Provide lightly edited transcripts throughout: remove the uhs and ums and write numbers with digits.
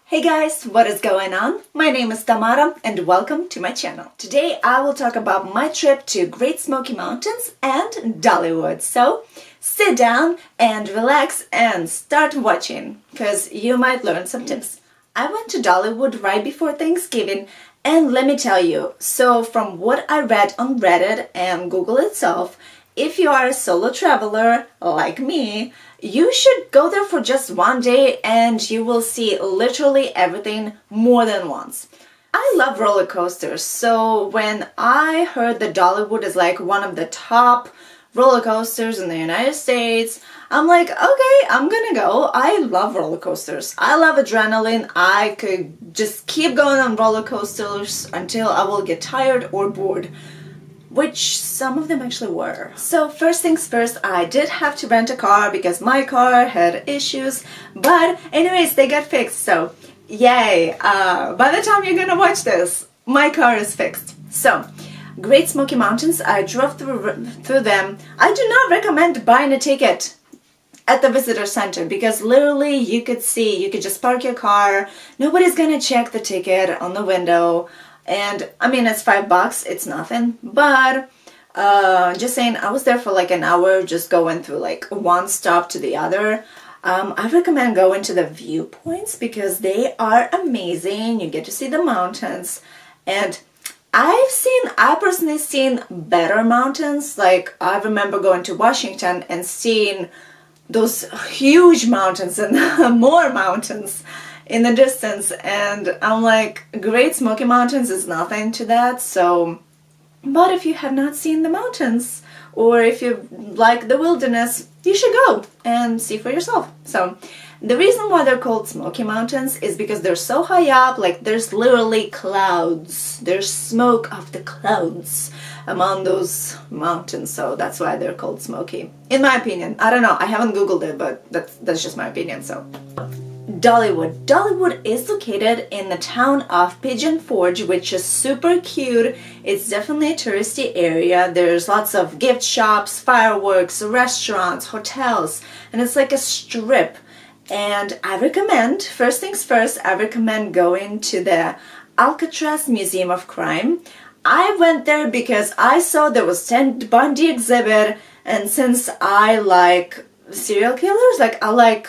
Hey guys, what is going on? My name is Tamara and welcome to my channel. Today I will talk about my trip to Great Smoky Mountains and Dollywood. So sit down and relax and start watching because you might learn some tips. I went to Dollywood right before Thanksgiving and let me tell you, so from what I read on Reddit and Google itself, if you are a solo traveler like me, you should go there for just one day and you will see literally everything more than once. I love roller coasters, so when I heard that Dollywood is like one of the top roller coasters in the United States, I'm like, okay, I'm gonna go. I love roller coasters. I love adrenaline. I could just keep going on roller coasters until I will get tired or bored, which some of them actually were. So first things first, I did have to rent a car because my car had issues, but anyways, they got fixed, so yay. By the time you're gonna watch this, my car is fixed. So, Great Smoky Mountains, I drove through them. I do not recommend buying a ticket at the visitor center because literally you could just park your car, nobody's gonna check the ticket on the window. And I mean, it's $5, it's nothing, but just saying, I was there for like an hour just going through like one stop to the other. I recommend going to the viewpoints because they are amazing. You get to see the mountains, and I personally seen better mountains. Like I remember going to Washington and seeing those huge mountains and more mountains in the distance, and I'm like, Great Smoky Mountains is nothing to that. So, but if you have not seen the mountains or if you like the wilderness, you should go and see for yourself. So the reason why they're called Smoky Mountains is because they're so high up, like there's literally clouds, there's smoke of the clouds among those mountains, so that's why they're called Smoky, in my opinion. I don't know, I haven't googled it, but that's just my opinion. So Dollywood. Dollywood is located in the town of Pigeon Forge, which is super cute. It's definitely a touristy area. There's lots of gift shops, fireworks, restaurants, hotels, and it's like a strip. And I recommend, first things first, I recommend going to the Alcatraz Museum of Crime. I went there because I saw there was Ted Bundy exhibit, and since I like serial killers, like I like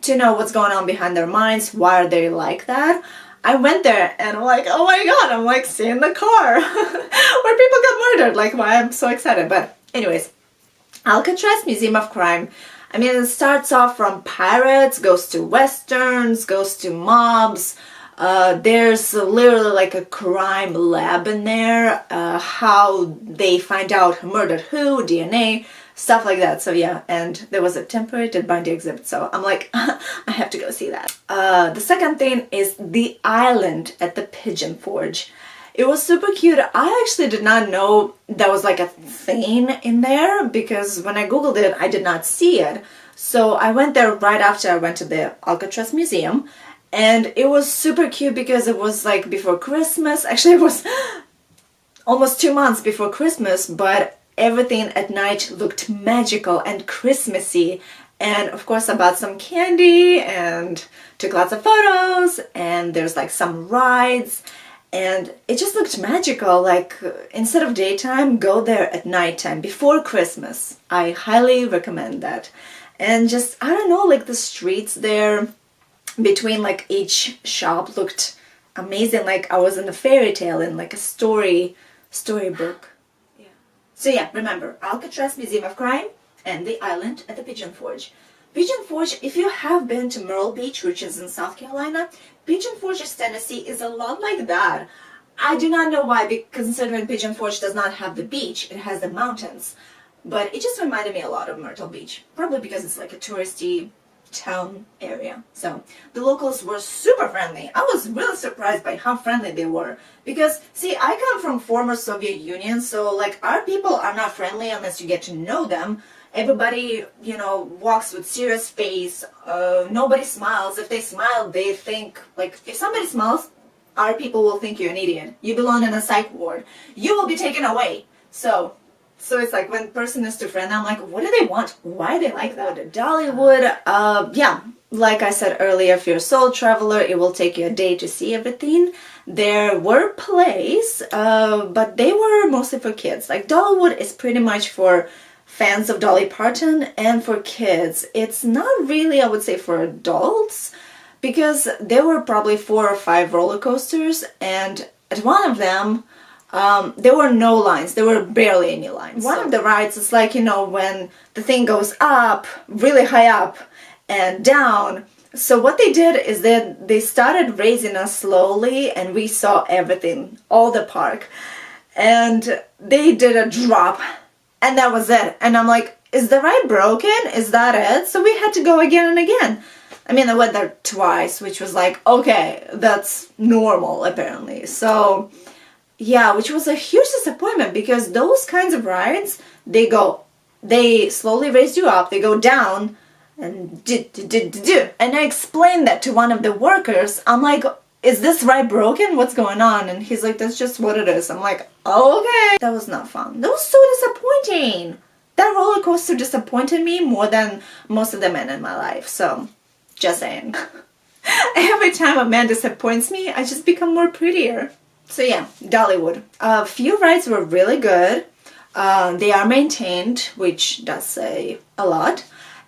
to know what's going on behind their minds, why are they like that. I went there and I'm like, oh my god, I'm like seeing the car where people got murdered, like why I'm so excited. But anyways, Alcatraz Museum of Crime, I mean, it starts off from pirates, goes to westerns, goes to mobs. There's literally like a crime lab in there, how they find out who murdered who, DNA, stuff like that. So yeah, and there was a temporary Ted Bundy exhibit, so I'm like, I have to go see that. The second thing is the island at the Pigeon Forge. It was super cute. I actually did not know that was like a thing in there because when I googled it, I did not see it. So I went there right after I went to the Alcatraz Museum, and it was super cute because it was like before Christmas. Actually, it was almost 2 months before Christmas, but everything at night looked magical and Christmassy. And of course I bought some candy and took lots of photos, and there's like some rides, and it just looked magical. Like instead of daytime, go there at nighttime before Christmas. I highly recommend that. And just, I don't know, like the streets there between like each shop looked amazing, like I was in a fairy tale, in like a storybook. So yeah, remember, Alcatraz Museum of Crime and the island at the Pigeon Forge. Pigeon Forge, if you have been to Myrtle Beach, which is in South Carolina, Pigeon Forge, Tennessee is a lot like that. I do not know why, because considering Pigeon Forge does not have the beach, it has the mountains. But it just reminded me a lot of Myrtle Beach, probably because it's like a touristy town area. So the locals were super friendly. I was really surprised by how friendly they were because, see, I come from former Soviet Union, so like our people are not friendly unless you get to know them. Everybody, you know, walks with serious face. Nobody smiles. If they smile, they think, like, if somebody smiles, our people will think you're an idiot. You belong in a psych ward. You will be taken away. So So it's like when person is too friendly, I'm like, what do they want? Why do they like that? Dollywood, yeah, like I said earlier, if you're a soul traveler, it will take you a day to see everything. There were plays, but they were mostly for kids. Like Dollywood is pretty much for fans of Dolly Parton and for kids. It's not really, I would say, for adults, because there were probably 4 or 5 roller coasters, and at one of them, there were no lines. There were barely any lines. One of the rides is like, you know, when the thing goes up, really high up, and down. So what they did is that they started raising us slowly, and we saw everything, all the park. And they did a drop, and that was it. And I'm like, is the ride broken? Is that it? So we had to go again and again. I mean, I went there twice, which was like, okay, that's normal apparently. So yeah, which was a huge disappointment, because those kinds of rides, they slowly raise you up, they go down, and and I explained that to one of the workers. I'm like, is this ride broken? What's going on? And he's like, that's just what it is. I'm like, oh, okay. That was not fun. That was so disappointing. That roller coaster disappointed me more than most of the men in my life. So, just saying. Every time a man disappoints me, I just become more prettier. So yeah, Dollywood. A few rides were really good. They are maintained, which does say a lot.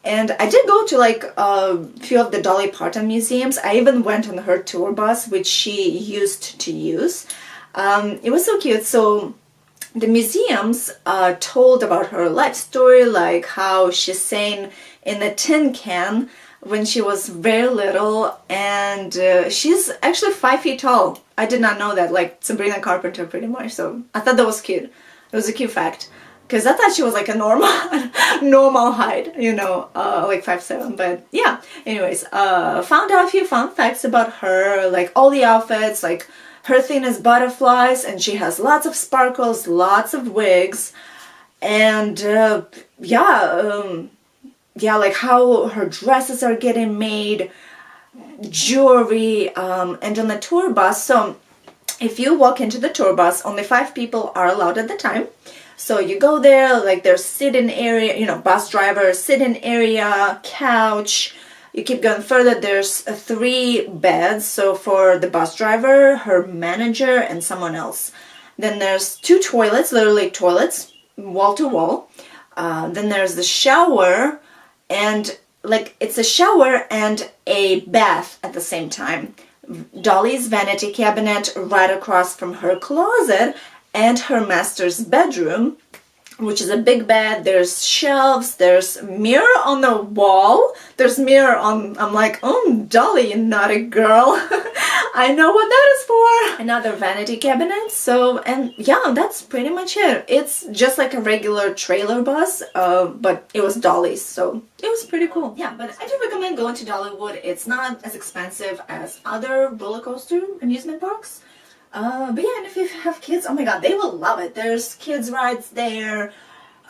And I did go to like a few of the Dolly Parton museums. I even went on her tour bus, which she used to use. It was so cute. So the museums told about her life story, like how she sang in a tin can when she was very little, and she's actually 5 feet tall. I did not know that, like Sabrina Carpenter pretty much, so I thought that was cute. It was a cute fact, because I thought she was like a normal height, you know, like 5'7", but yeah. Anyways, found out a few fun facts about her, like all the outfits, like her thing is butterflies, and she has lots of sparkles, lots of wigs, and yeah, like how her dresses are getting made, jewelry, and on the tour bus. So if you walk into the tour bus, only 5 people are allowed at the time. So you go there, like there's sitting area, you know, bus driver, sitting area, couch. You keep going further, there's 3 beds. So for the bus driver, her manager, and someone else. Then there's 2 toilets, literally toilets, wall to wall. Then there's the shower, and like it's a shower and a bath at the same time. Dolly's vanity cabinet right across from her closet, and her master's bedroom, which is a big bed. There's shelves, there's mirror on the wall, there's mirror on, I'm like, oh, Dolly, you naughty girl. I know what that is for. Another vanity cabinet. So, and yeah, that's pretty much it. It's just like a regular trailer bus, but it was Dolly's, so it was pretty cool. Yeah, but I do recommend going to Dollywood. It's not as expensive as other roller coaster amusement parks. But yeah, and if you have kids, oh my god, they will love it. There's kids rides there.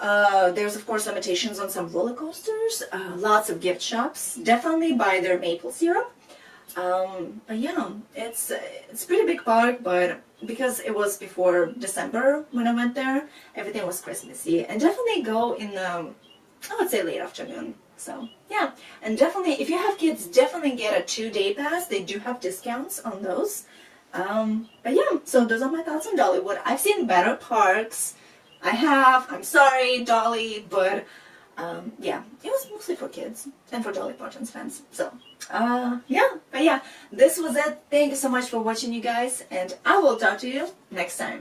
There's of course limitations on some roller coasters. Lots of gift shops. Definitely buy their maple syrup. But yeah, it's a pretty big park, but because it was before December when I went there, everything was Christmassy. And definitely go in the, I would say late afternoon. So yeah, and definitely if you have kids, definitely get a 2-day pass. They do have discounts on those. But yeah, so those are my thoughts on Dollywood. I've seen better parks. I'm sorry, Dolly, but yeah, it was mostly for kids and for Dolly Parton's fans. So yeah, but yeah, this was it. Thank you so much for watching, you guys, and I will talk to you next time.